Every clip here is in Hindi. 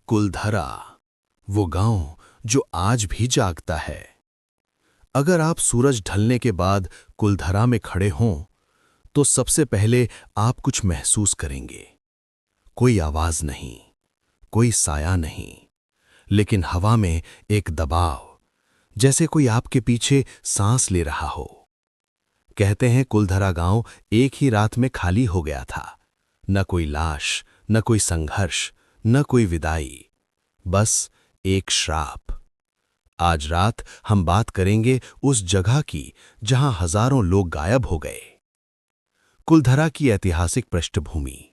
कुलधरा, वो गांव जो आज भी जागता है। अगर आप सूरज ढलने के बाद कुलधरा में खड़े हों, तो सबसे पहले आप कुछ महसूस करेंगे। कोई आवाज नहीं, कोई साया नहीं, लेकिन हवा में एक दबाव, जैसे कोई आपके पीछे सांस ले रहा हो। कहते हैं कुलधरा गांव एक ही रात में खाली हो गया था। न कोई लाश, न कोई संघर्ष, न कोई विदाई, बस एक श्राप। आज रात हम बात करेंगे उस जगह की जहां हजारों लोग गायब हो गए। कुलधरा की ऐतिहासिक पृष्ठभूमि।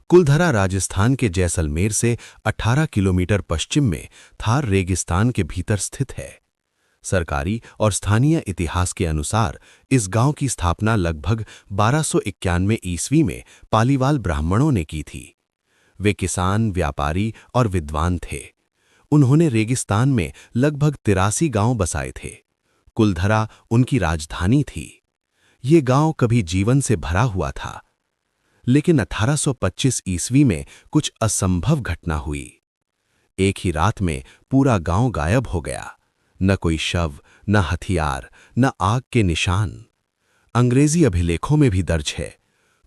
कुलधरा राजस्थान के जैसलमेर से 18 किलोमीटर पश्चिम में थार रेगिस्तान के भीतर स्थित है। सरकारी और स्थानीय इतिहास के अनुसार इस गांव की स्थापना लगभग 1291 ईस्वी में पालीवाल ब्राह्मणों ने की थी। वे किसान, व्यापारी और विद्वान थे। उन्होंने रेगिस्तान में लगभग 83 गांव बसाए थे। कुलधरा उनकी राजधानी थी। ये गांव कभी जीवन से भरा हुआ था, लेकिन 1825 ईस्वी में कुछ असंभव घटना हुई। एक ही रात में पूरा गांव गायब हो गया। न कोई शव, न हथियार, न आग के निशान। अंग्रेजी अभिलेखों में भी दर्ज है,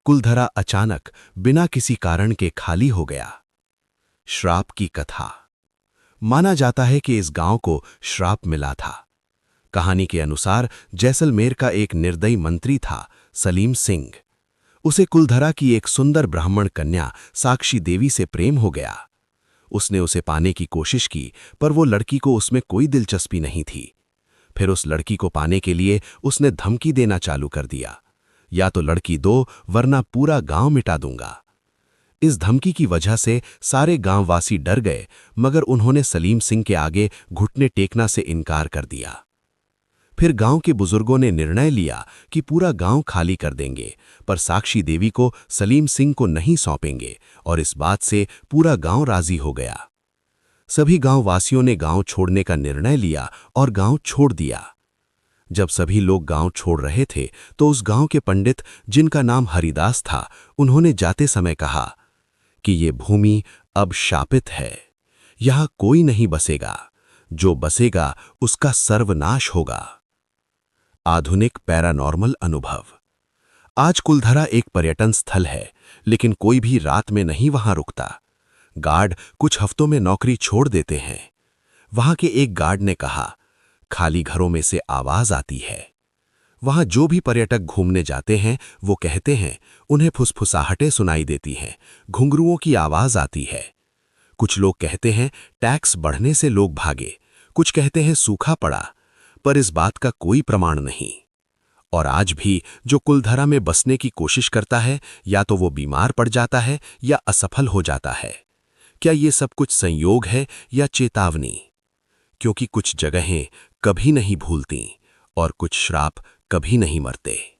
कुलधरा अचानक बिना किसी कारण के खाली हो गया। श्राप की कथा। माना जाता है कि इस गांव को श्राप मिला था। कहानी के अनुसार जैसलमेर का एक निर्दयी मंत्री था, सलीम सिंह। उसे कुलधरा की एक सुंदर ब्राह्मण कन्या साक्षी देवी से प्रेम हो गया। उसने उसे पाने की कोशिश की, पर वो लड़की को उसमें कोई दिलचस्पी नहीं थी। फिर उस लड़की को पाने के लिए उसने धमकी देना चालू कर दिया, या तो लड़की दो वरना पूरा गांव मिटा दूंगा। इस धमकी की वजह से सारे गांववासी डर गए, मगर उन्होंने सलीम सिंह के आगे घुटने टेकना से इनकार कर दिया। फिर गांव के बुजुर्गों ने निर्णय लिया कि पूरा गांव खाली कर देंगे, पर साक्षी देवी को सलीम सिंह को नहीं सौंपेंगे, और इस बात से पूरा गांव राजी हो गया। सभी गांववासियों ने गांव छोड़ने का निर्णय लिया और गांव छोड़ दिया। जब सभी लोग गांव छोड़ रहे थे, तो उस गांव के पंडित, जिनका नाम हरिदास था, उन्होंने जाते समय कहा कि ये भूमि अब शापित है। यहां कोई नहीं बसेगा, जो बसेगा उसका सर्वनाश होगा। आधुनिक पैरानॉर्मल अनुभव। आज कुलधरा एक पर्यटन स्थल है, लेकिन कोई भी रात में नहीं वहां रुकता। गार्ड कुछ हफ्तों में नौकरी छोड़ देते हैं। वहां के एक गार्ड ने कहा, खाली घरों में से आवाज आती है। वहां जो भी पर्यटक घूमने जाते हैं, वो कहते हैं उन्हें फुसफुसाहटें सुनाई देती हैं, घुंघरुओं की आवाज आती है। कुछ लोग कहते हैं टैक्स बढ़ने से लोग भागे, कुछ कहते हैं सूखा पड़ा, पर इस बात का कोई प्रमाण नहीं। और आज भी जो कुलधरा में बसने की कोशिश करता है, या तो वो बीमार पड़ जाता है या असफल हो जाता है। क्या ये सब कुछ संयोग है या चेतावनी? क्योंकि कुछ जगहें कभी नहीं भूलती और कुछ श्राप कभी नहीं मरते।